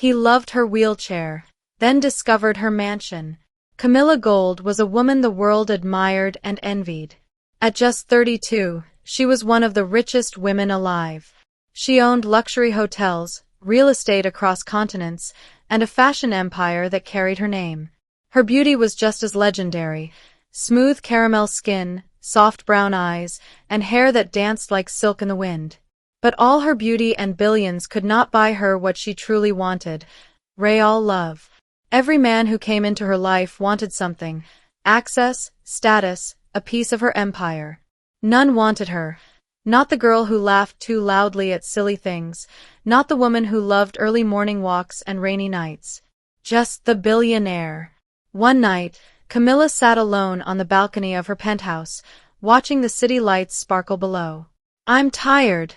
He loved her wheelchair, then discovered her mansion. Camilla Gold was a woman the world admired and envied. At just 32, she was one of the richest women alive. She owned luxury hotels, real estate across continents, and a fashion empire that carried her name. Her beauty was just as legendary: smooth caramel skin, soft brown eyes, and hair that danced like silk in the wind. But all her beauty and billions could not buy her what she truly wanted: real love. Every man who came into her life wanted something: access, status, a piece of her empire. None wanted her. Not the girl who laughed too loudly at silly things, not the woman who loved early morning walks and rainy nights. Just the billionaire. One night, Camilla sat alone on the balcony of her penthouse, watching the city lights sparkle below. "I'm tired,"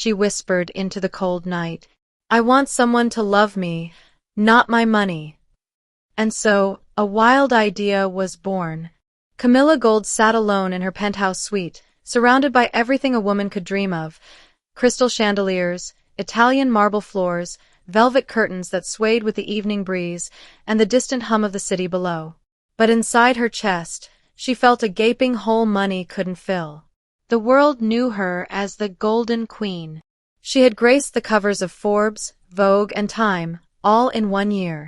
she whispered into the cold night. "I want someone to love me, not my money." And so, a wild idea was born. Camilla Gold sat alone in her penthouse suite, surrounded by everything a woman could dream of: crystal chandeliers, Italian marble floors, velvet curtains that swayed with the evening breeze, and the distant hum of the city below. But inside her chest, she felt a gaping hole money couldn't fill. The world knew her as the Golden Queen. She had graced the covers of Forbes, Vogue, and Time, all in 1 year.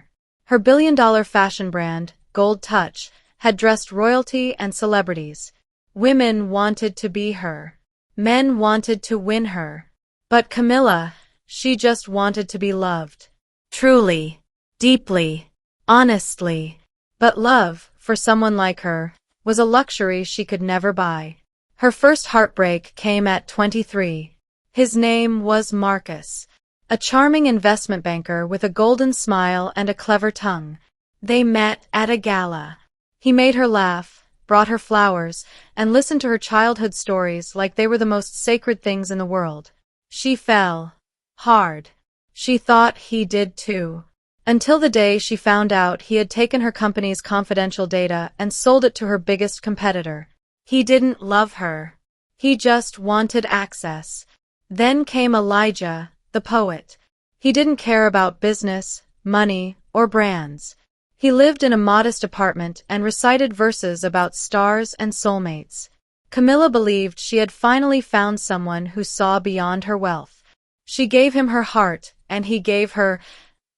Her billion-dollar fashion brand, Gold Touch, had dressed royalty and celebrities. Women wanted to be her. Men wanted to win her. But Camilla, she just wanted to be loved. Truly, deeply, honestly. But love, for someone like her, was a luxury she could never buy. Her first heartbreak came at 23. His name was Marcus, a charming investment banker with a golden smile and a clever tongue. They met at a gala. He made her laugh, brought her flowers, and listened to her childhood stories like they were the most sacred things in the world. She fell hard. She thought he did too. Until the day she found out he had taken her company's confidential data and sold it to her biggest competitor. He didn't love her. He just wanted access. Then came Elijah, the poet. He didn't care about business, money, or brands. He lived in a modest apartment and recited verses about stars and soulmates. Camilla believed she had finally found someone who saw beyond her wealth. She gave him her heart, and he gave her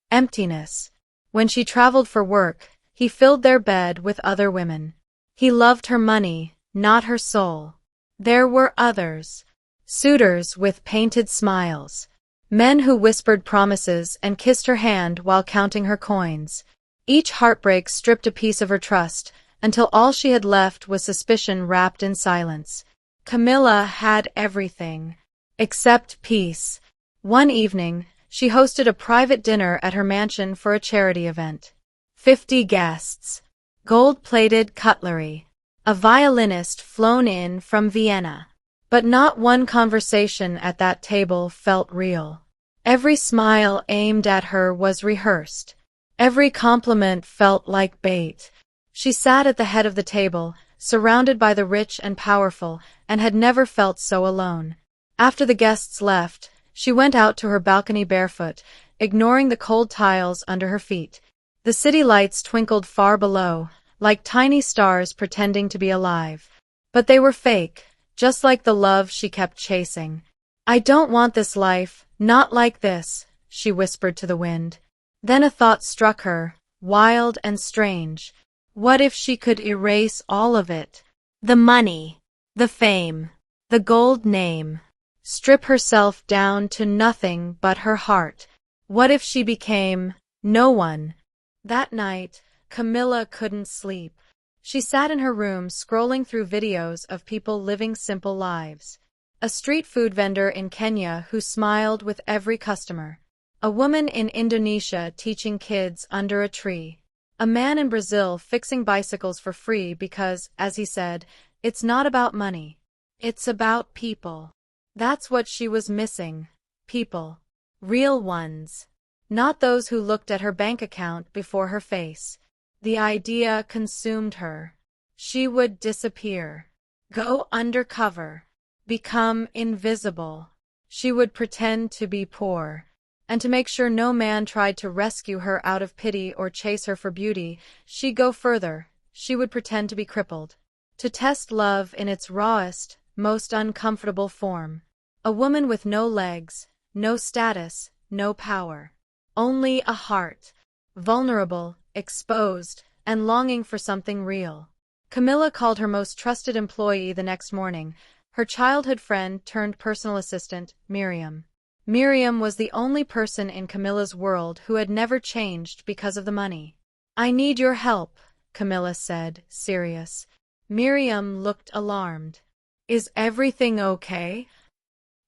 emptiness. When she traveled for work, he filled their bed with other women. He loved her money, not her soul. There were others. Suitors with painted smiles. Men who whispered promises and kissed her hand while counting her coins. Each heartbreak stripped a piece of her trust, until all she had left was suspicion wrapped in silence. Camilla had everything. Except peace. One evening, she hosted a private dinner at her mansion for a charity event. 50 guests. Gold-plated cutlery. A violinist flown in from Vienna. But not one conversation at that table felt real. Every smile aimed at her was rehearsed. Every compliment felt like bait. She sat at the head of the table, surrounded by the rich and powerful, and had never felt so alone. After the guests left, she went out to her balcony barefoot, ignoring the cold tiles under her feet. The city lights twinkled far below, like tiny stars pretending to be alive. But they were fake, just like the love she kept chasing. "I don't want this life, not like this," she whispered to the wind. Then a thought struck her, wild and strange. What if she could erase all of it? The money, the fame, the gold name. Strip herself down to nothing but her heart. What if she became no one? That night, Camilla couldn't sleep. She sat in her room scrolling through videos of people living simple lives. A street food vendor in Kenya who smiled with every customer. A woman in Indonesia teaching kids under a tree. A man in Brazil fixing bicycles for free because, as he said, it's not about money. It's about people. That's what she was missing. People. Real ones. Not those who looked at her bank account before her face. The idea consumed her. She would disappear. Go undercover. Become invisible. She would pretend to be poor. And to make sure no man tried to rescue her out of pity or chase her for beauty, she'd go further. She would pretend to be crippled. To test love in its rawest, most uncomfortable form. A woman with no legs, no status, no power. Only a heart. Vulnerable, exposed, and longing for something real. Camilla called her most trusted employee the next morning, her childhood friend turned personal assistant, Miriam. Miriam was the only person in Camilla's world who had never changed because of the money. "I need your help," Camilla said, serious. Miriam looked alarmed. "Is everything okay?"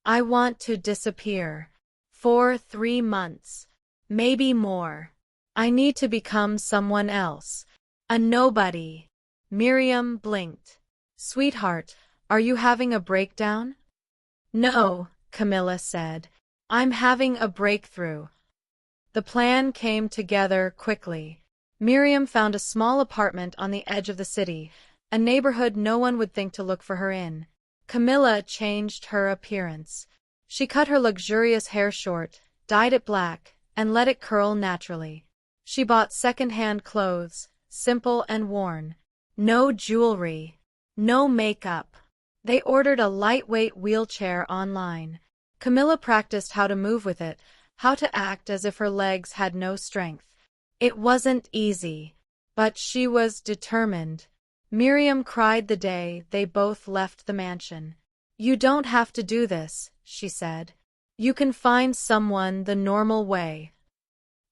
"I want to disappear. For 3 months. Maybe more. I need to become someone else. A nobody." Miriam blinked. "Sweetheart, are you having a breakdown?" "No," Camilla said. "I'm having a breakthrough." The plan came together quickly. Miriam found a small apartment on the edge of the city, a neighborhood no one would think to look for her in. Camilla changed her appearance. She cut her luxurious hair short, dyed it black, and let it curl naturally. She bought second-hand clothes, simple and worn. No jewelry. No makeup. They ordered a lightweight wheelchair online. Camilla practiced how to move with it, how to act as if her legs had no strength. It wasn't easy, but she was determined. Miriam cried the day they both left the mansion. "You don't have to do this," she said. "You can find someone the normal way."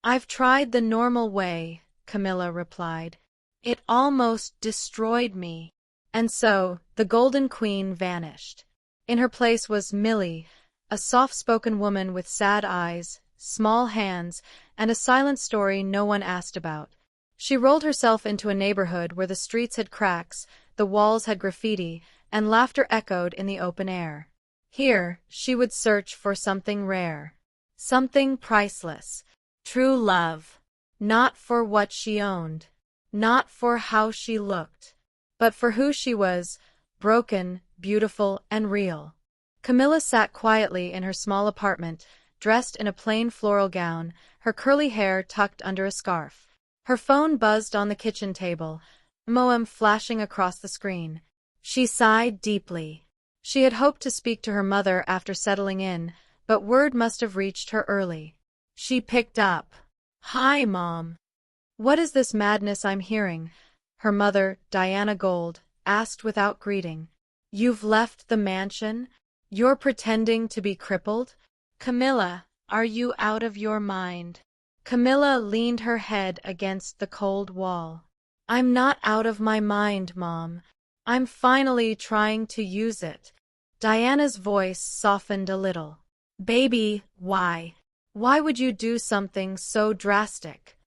"I've tried the normal way," Camilla replied. "It almost destroyed me." And so, the Golden Queen vanished. In her place was Millie, a soft-spoken woman with sad eyes, small hands, and a silent story no one asked about. She rolled herself into a neighborhood where the streets had cracks, the walls had graffiti, and laughter echoed in the open air. Here, she would search for something rare. Something priceless. True love. Not for what she owned. Not for how she looked. But for who she was, broken, beautiful, and real. Camilla sat quietly in her small apartment, dressed in a plain floral gown, her curly hair tucked under a scarf. Her phone buzzed on the kitchen table, Moem flashing across the screen. She sighed deeply. She had hoped to speak to her mother after settling in, but word must have reached her early. She picked up. "Hi, Mom. What is this madness I'm hearing?" Her mother, Diana Gold, asked without greeting. "You've left the mansion? You're pretending to be crippled? Camilla, are you out of your mind?" Camilla leaned her head against the cold wall. "I'm not out of my mind, Mom. I'm finally trying to use it." Diana's voice softened a little. "Baby, why? Why would you do something so drastic?"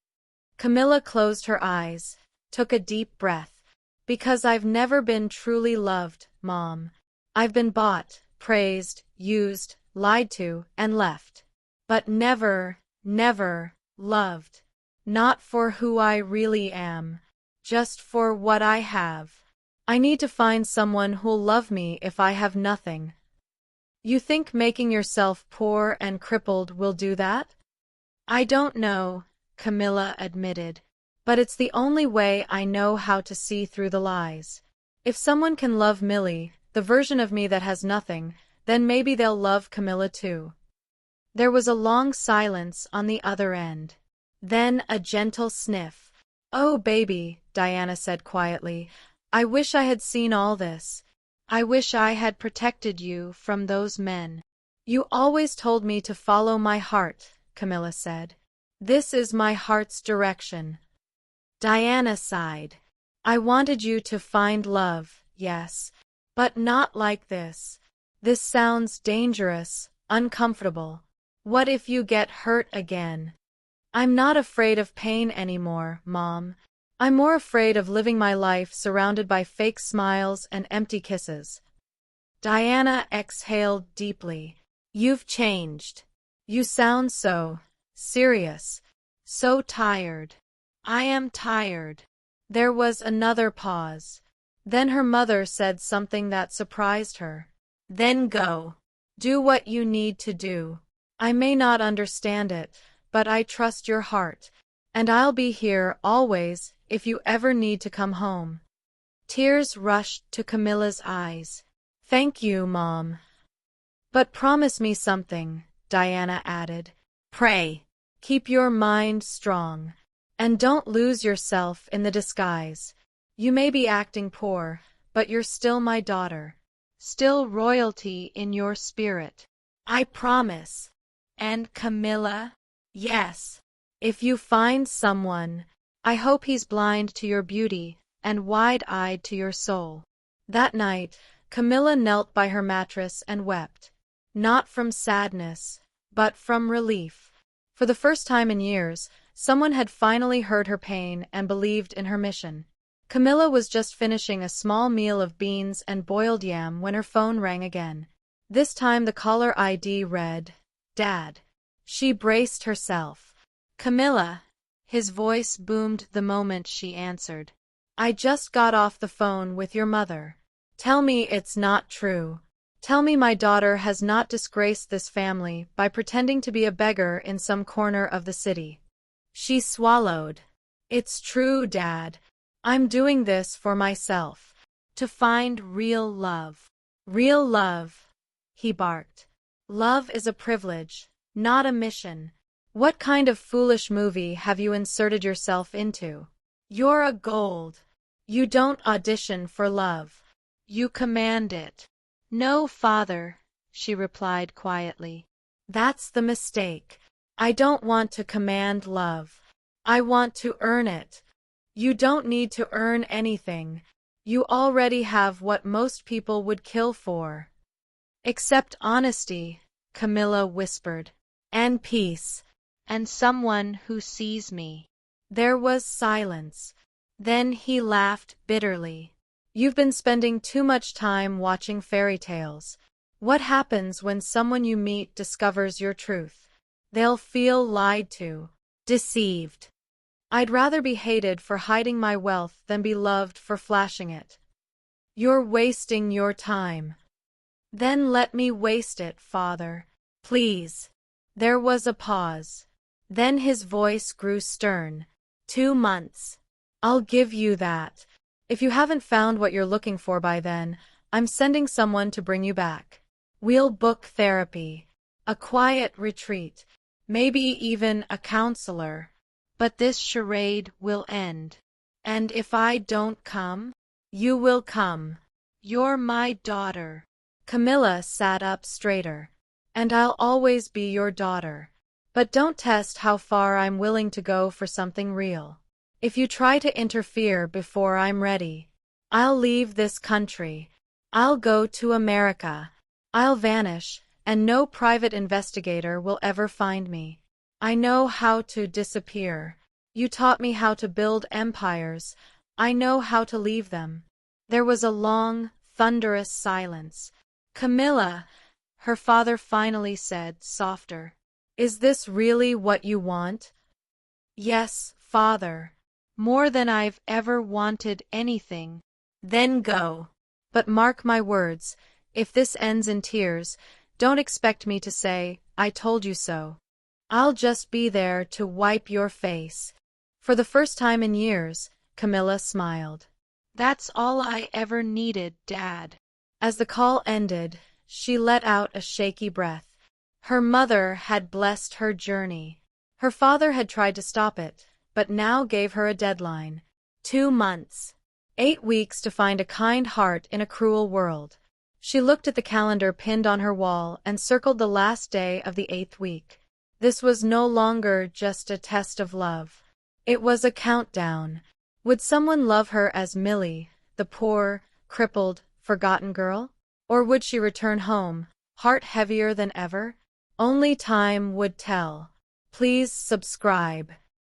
Camilla closed her eyes, took a deep breath. "Because I've never been truly loved, Mom. I've been bought, praised, used, lied to, and left. But never, never loved. Not for who I really am. Just for what I have. I need to find someone who'll love me if I have nothing." "You think making yourself poor and crippled will do that?" "I don't know," Camilla admitted. "But it's the only way I know how to see through the lies. If someone can love Millie, the version of me that has nothing, then maybe they'll love Camilla too." There was a long silence on the other end. Then a gentle sniff. "Oh, baby," Diana said quietly, "I wish I had seen all this. I wish I had protected you from those men." "You always told me to follow my heart," Camilla said. "This is my heart's direction." Diana sighed. "I wanted you to find love, yes. But not like this. This sounds dangerous, uncomfortable. What if you get hurt again?" "I'm not afraid of pain anymore, Mom. I'm more afraid of living my life surrounded by fake smiles and empty kisses." Diana exhaled deeply. "You've changed. You sound so serious, so tired." "I am tired." There was another pause. Then her mother said something that surprised her. "Then go. Do what you need to do. I may not understand it, but I trust your heart, and I'll be here always if you ever need to come home." Tears rushed to Camilla's eyes. "Thank you, Mom. But promise me something," Diana added. "Pray, keep your mind strong, and don't lose yourself in the disguise. You may be acting poor, but you're still my daughter. Still royalty in your spirit." "I promise." "And Camilla?" "Yes. If you find someone, I hope he's blind to your beauty and wide-eyed to your soul." That night, Camilla knelt by her mattress and wept. Not from sadness, but from relief. For the first time in years, someone had finally heard her pain and believed in her mission. Camilla was just finishing a small meal of beans and boiled yam when her phone rang again. This time the caller ID read, "Dad." She braced herself. "Camilla." His voice boomed the moment she answered. "I just got off the phone with your mother. Tell me it's not true. Tell me my daughter has not disgraced this family by pretending to be a beggar in some corner of the city." She swallowed. "It's true, Dad. I'm doing this for myself. To find real love." "Real love," he barked. "Love is a privilege, not a mission. What kind of foolish movie have you inserted yourself into? You're a gold. You don't audition for love. You command it." "No, Father," she replied quietly. "That's the mistake. I don't want to command love. I want to earn it." "You don't need to earn anything. You already have what most people would kill for." "Except honesty," Camilla whispered. "And peace. And someone who sees me." There was silence. Then he laughed bitterly. "You've been spending too much time watching fairy tales. What happens when someone you meet discovers your truth? They'll feel lied to, deceived. I'd rather be hated for hiding my wealth than be loved for flashing it." "You're wasting your time." "Then let me waste it, Father. Please." There was a pause. Then his voice grew stern. 2 months. I'll give you that. If you haven't found what you're looking for by then, I'm sending someone to bring you back. We'll book therapy, a quiet retreat, maybe even a counselor. But this charade will end. And if I don't come, you will come. You're my daughter." Camilla sat up straighter. "And I'll always be your daughter. But don't test how far I'm willing to go for something real. If you try to interfere before I'm ready, I'll leave this country. I'll go to America. I'll vanish, and no private investigator will ever find me. I know how to disappear. You taught me how to build empires. I know how to leave them." There was a long, thunderous silence. "Camilla," her father finally said, softer. "Is this really what you want?" "Yes, Father. More than I've ever wanted anything." "Then go. But mark my words, if this ends in tears, don't expect me to say, 'I told you so.' I'll just be there to wipe your face." For the first time in years, Camilla smiled. "That's all I ever needed, Dad." As the call ended, she let out a shaky breath. Her mother had blessed her journey. Her father had tried to stop it, but now gave her a deadline. 2 months. 8 weeks to find a kind heart in a cruel world. She looked at the calendar pinned on her wall and circled the last day of the 8th week. This was no longer just a test of love. It was a countdown. Would someone love her as Millie, the poor, crippled, forgotten girl? Or would she return home, heart heavier than ever? Only time would tell. Please subscribe.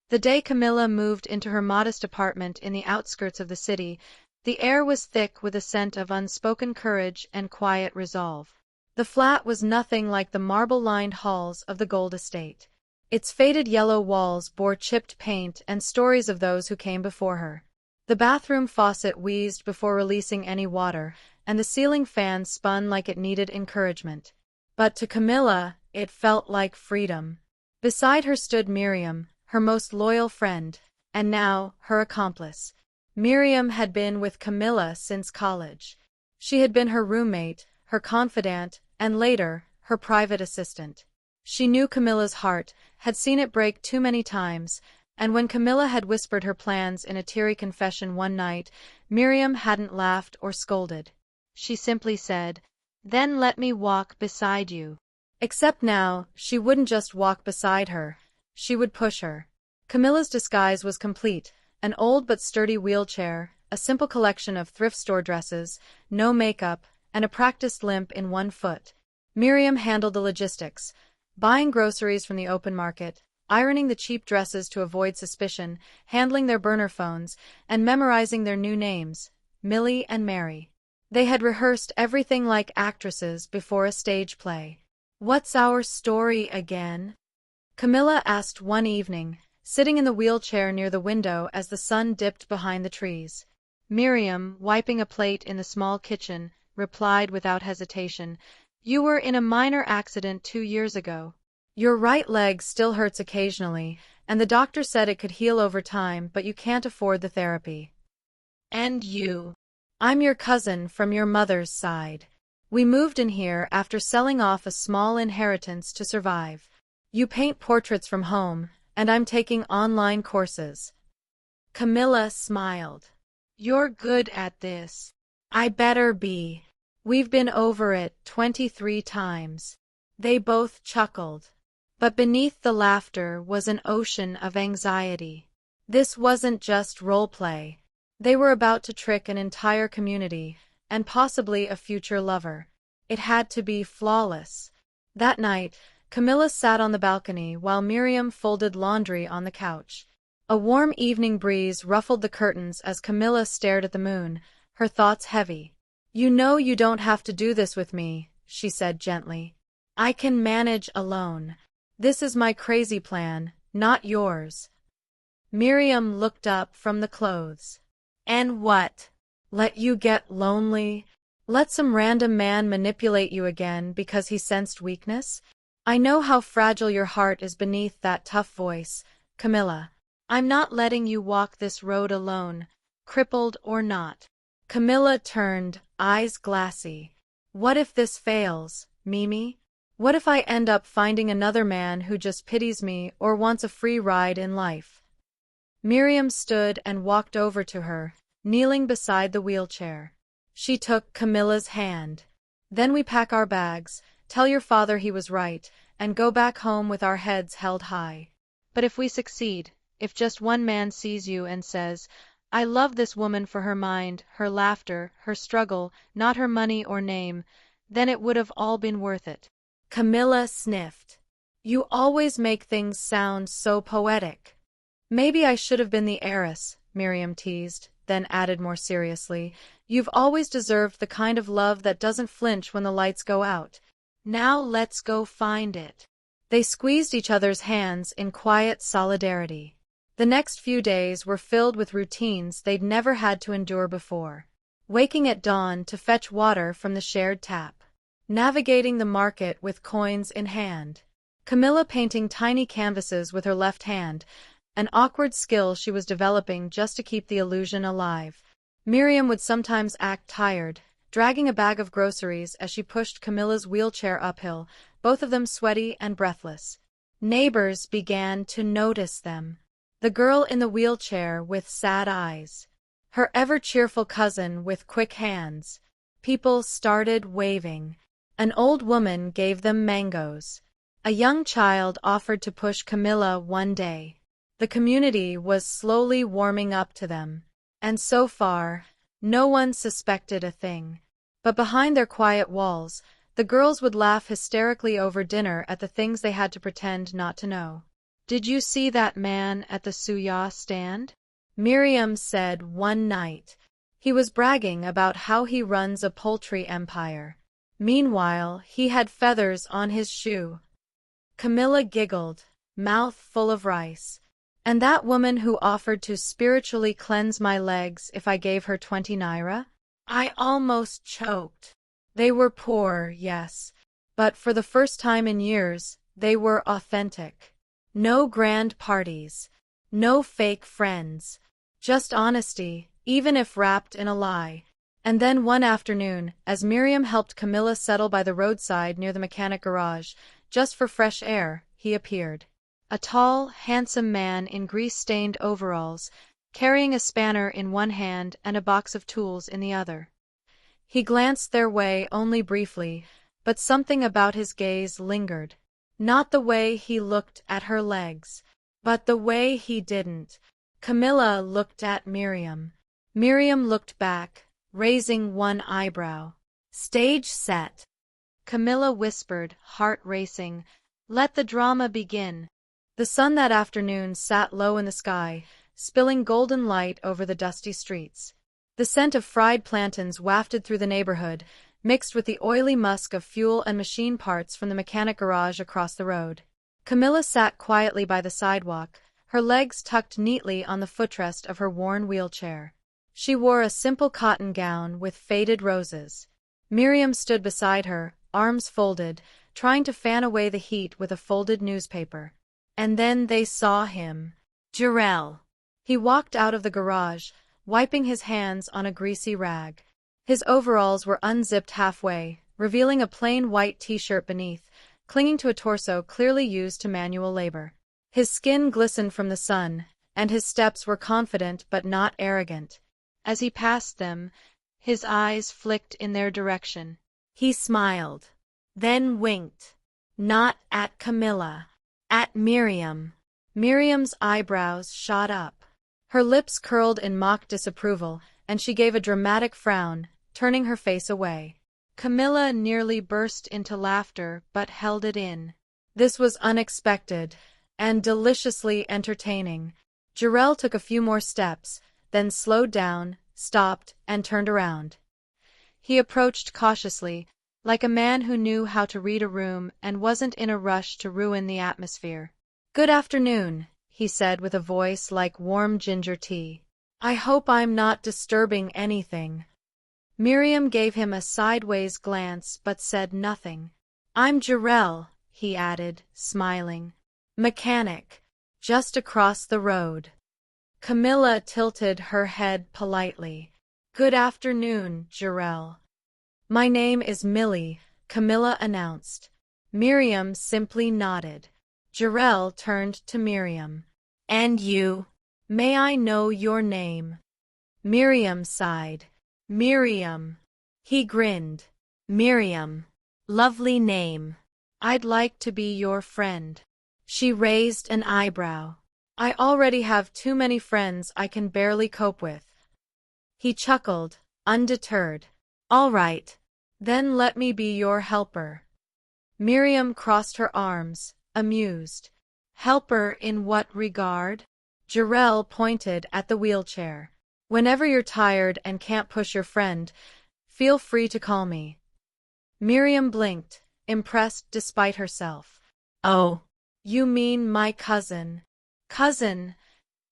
The day Camilla moved into her modest apartment in the outskirts of the city, the air was thick with a scent of unspoken courage and quiet resolve. The flat was nothing like the marble-lined halls of the Gold Estate. Its faded yellow walls bore chipped paint and stories of those who came before her. The bathroom faucet wheezed before releasing any water, and the ceiling fan spun like it needed encouragement. But to Camilla, it felt like freedom. Beside her stood Miriam, her most loyal friend, and now her accomplice. Miriam had been with Camilla since college. She had been her roommate, her confidant, and later, her private assistant. She knew Camilla's heart, had seen it break too many times, and when Camilla had whispered her plans in a teary confession one night, Miriam hadn't laughed or scolded. She simply said, "Then let me walk beside you." Except now, she wouldn't just walk beside her, she would push her. Camilla's disguise was complete, an old but sturdy wheelchair, a simple collection of thrift store dresses, no makeup, and a practiced limp in one foot. Miriam handled the logistics, buying groceries from the open market, ironing the cheap dresses to avoid suspicion, handling their burner phones, and memorizing their new names, Millie and Mary. They had rehearsed everything like actresses before a stage play. "What's our story again?" Camilla asked one evening, sitting in the wheelchair near the window as the sun dipped behind the trees. Miriam, wiping a plate in the small kitchen, replied without hesitation, "You were in a minor accident 2 years ago. Your right leg still hurts occasionally, and the doctor said it could heal over time, but you can't afford the therapy." "And you?" "I'm your cousin from your mother's side. We moved in here after selling off a small inheritance to survive. You paint portraits from home, and I'm taking online courses." Camilla smiled. "You're good at this." "I better be. We've been over it 23 times. They both chuckled. But beneath the laughter was an ocean of anxiety. This wasn't just role-play. They were about to trick an entire community, and possibly a future lover. It had to be flawless. That night, Camilla sat on the balcony while Miriam folded laundry on the couch. A warm evening breeze ruffled the curtains as Camilla stared at the moon, her thoughts heavy. "You know you don't have to do this with me," she said gently. "I can manage alone. This is my crazy plan, not yours." Miriam looked up from the clothes. "And what? Let you get lonely? Let some random man manipulate you again because he sensed weakness? I know how fragile your heart is beneath that tough voice, Camilla. I'm not letting you walk this road alone, crippled or not." Camilla turned, eyes glassy. "What if this fails, Mimi? What if I end up finding another man who just pities me or wants a free ride in life?" Miriam stood and walked over to her, kneeling beside the wheelchair. She took Camilla's hand. "Then we pack our bags, tell your father he was right, and go back home with our heads held high. But if we succeed, if just one man sees you and says, 'I love this woman for her mind, her laughter, her struggle, not her money or name,' then it would have all been worth it." Camilla sniffed. "You always make things sound so poetic." "Maybe I should have been the heiress," Miriam teased, then added more seriously, "You've always deserved the kind of love that doesn't flinch when the lights go out. Now let's go find it." They squeezed each other's hands in quiet solidarity. The next few days were filled with routines they'd never had to endure before. Waking at dawn to fetch water from the shared tap. Navigating the market with coins in hand. Camilla painting tiny canvases with her left hand, an awkward skill she was developing just to keep the illusion alive. Miriam would sometimes act tired, dragging a bag of groceries as she pushed Camilla's wheelchair uphill, both of them sweaty and breathless. Neighbors began to notice them. The girl in the wheelchair with sad eyes. Her ever-cheerful cousin with quick hands. People started waving. An old woman gave them mangoes. A young child offered to push Camilla one day. The community was slowly warming up to them. And so far, no one suspected a thing. But behind their quiet walls, the girls would laugh hysterically over dinner at the things they had to pretend not to know. "Did you see that man at the suya stand?" Miriam said one night. "He was bragging about how he runs a poultry empire. Meanwhile, he had feathers on his shoe." Camilla giggled, mouth full of rice. "And that woman who offered to spiritually cleanse my legs if I gave her 20 naira? I almost choked." "They were poor, yes. But for the first time in years, they were authentic. No grand parties. No fake friends. Just honesty, even if wrapped in a lie. And then one afternoon, as Miriam helped Camilla settle by the roadside near the mechanic garage, just for fresh air, he appeared. A tall, handsome man in grease-stained overalls, carrying a spanner in one hand and a box of tools in the other. He glanced their way only briefly, but something about his gaze lingered. Not the way he looked at her legs, but the way he didn't. Camilla looked at Miriam. Miriam looked back, raising one eyebrow. Stage set. Camilla whispered, heart racing, "Let the drama begin." The sun that afternoon sat low in the sky, spilling golden light over the dusty streets. The scent of fried plantains wafted through the neighborhood, mixed with the oily musk of fuel and machine parts from the mechanic garage across the road. Camilla sat quietly by the sidewalk, her legs tucked neatly on the footrest of her worn wheelchair. She wore a simple cotton gown with faded roses. Miriam stood beside her, arms folded, trying to fan away the heat with a folded newspaper. And then they saw him. Jarel. He walked out of the garage, wiping his hands on a greasy rag. His overalls were unzipped halfway, revealing a plain white t-shirt beneath, clinging to a torso clearly used to manual labor. His skin glistened from the sun, and his steps were confident but not arrogant. As he passed them, his eyes flicked in their direction. He smiled, then winked. Not at Camilla. At Miriam. Miriam's eyebrows shot up. Her lips curled in mock disapproval, and she gave a dramatic frown, turning her face away. Camilla nearly burst into laughter but held it in. This was unexpected, and deliciously entertaining. Jarel took a few more steps, then slowed down, stopped, and turned around. He approached cautiously, like a man who knew how to read a room and wasn't in a rush to ruin the atmosphere. "Good afternoon," he said with a voice like warm ginger tea. "I hope I'm not disturbing anything." Miriam gave him a sideways glance but said nothing. "I'm Jarel," he added, smiling. "Mechanic. Just across the road." Camilla tilted her head politely. "Good afternoon, Jarel." "My name is Millie," Camilla announced. Miriam simply nodded. Jarel turned to Miriam. "And you? May I know your name?" Miriam sighed. "Miriam." He grinned. "Miriam. Lovely name. I'd like to be your friend." She raised an eyebrow. "I already have too many friends I can barely cope with." He chuckled, undeterred. "All right. Then let me be your helper." Miriam crossed her arms, amused. "Helper in what regard?" Jarel pointed at the wheelchair. "Whenever you're tired and can't push your friend, feel free to call me." Miriam blinked, impressed despite herself. "Oh, you mean my cousin." "Cousin,"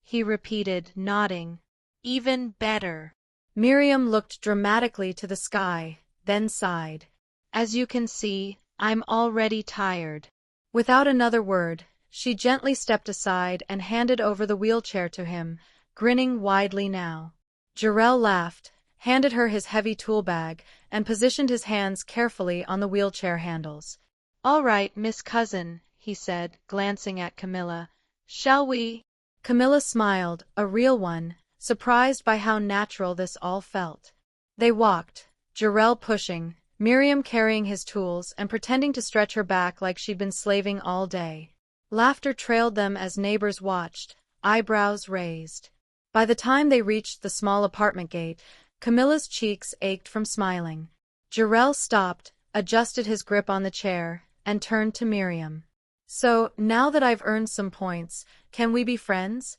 he repeated, nodding. "Even better." Miriam looked dramatically to the sky, then sighed. "As you can see, I'm already tired." Without another word, she gently stepped aside and handed over the wheelchair to him, grinning widely now. Jarel laughed, handed her his heavy tool bag, and positioned his hands carefully on the wheelchair handles. "All right, Miss Cousin," he said, glancing at Camilla. "Shall we?" Camilla smiled, a real one, surprised by how natural this all felt. They walked, Jarel pushing, Miriam carrying his tools and pretending to stretch her back like she'd been slaving all day. Laughter trailed them as neighbors watched, eyebrows raised. By the time they reached the small apartment gate, Camilla's cheeks ached from smiling. Jarel stopped, adjusted his grip on the chair, and turned to Miriam. "So, now that I've earned some points, can we be friends?"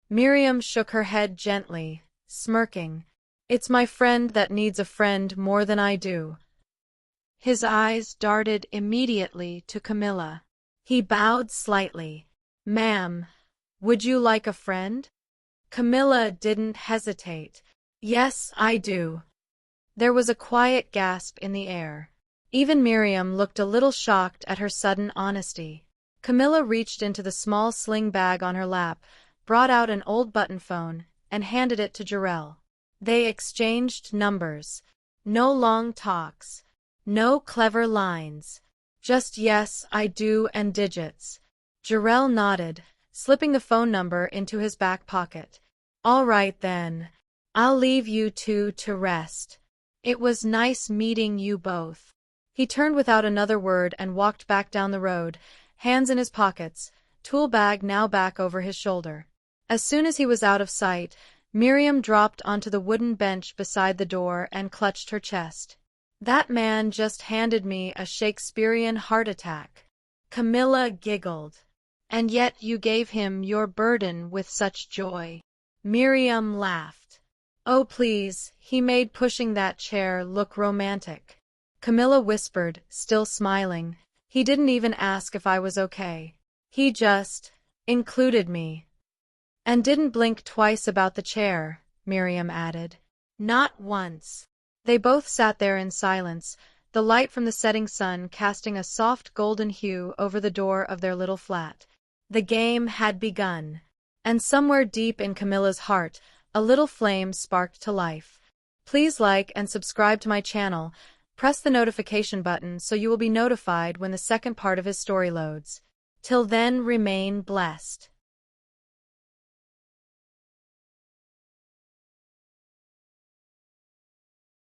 Miriam shook her head gently, smirking. "It's my friend that needs a friend more than I do." His eyes darted immediately to Camilla. He bowed slightly. "Ma'am, would you like a friend?" Camilla didn't hesitate. "Yes, I do." There was a quiet gasp in the air. Even Miriam looked a little shocked at her sudden honesty. Camilla reached into the small sling bag on her lap, brought out an old button phone, and handed it to Jarel. They exchanged numbers. No long talks. No clever lines. Just yes, I do and digits. Jarel nodded, slipping the phone number into his back pocket. All right then. I'll leave you two to rest. It was nice meeting you both. He turned without another word and walked back down the road, hands in his pockets, tool bag now back over his shoulder. As soon as he was out of sight, Miriam dropped onto the wooden bench beside the door and clutched her chest. That man just handed me a Shakespearean heart attack. Camilla giggled. And yet you gave him your burden with such joy. Miriam laughed. Oh please, he made pushing that chair look romantic. Camilla whispered, still smiling. He didn't even ask if I was okay. He just included me. And didn't blink twice about the chair, Miriam added. Not once. They both sat there in silence, the light from the setting sun casting a soft golden hue over the door of their little flat. The game had begun. And somewhere deep in Camilla's heart, a little flame sparked to life. Please like and subscribe to my channel. Press the notification button so you will be notified when the second part of his story loads. Till then, remain blessed.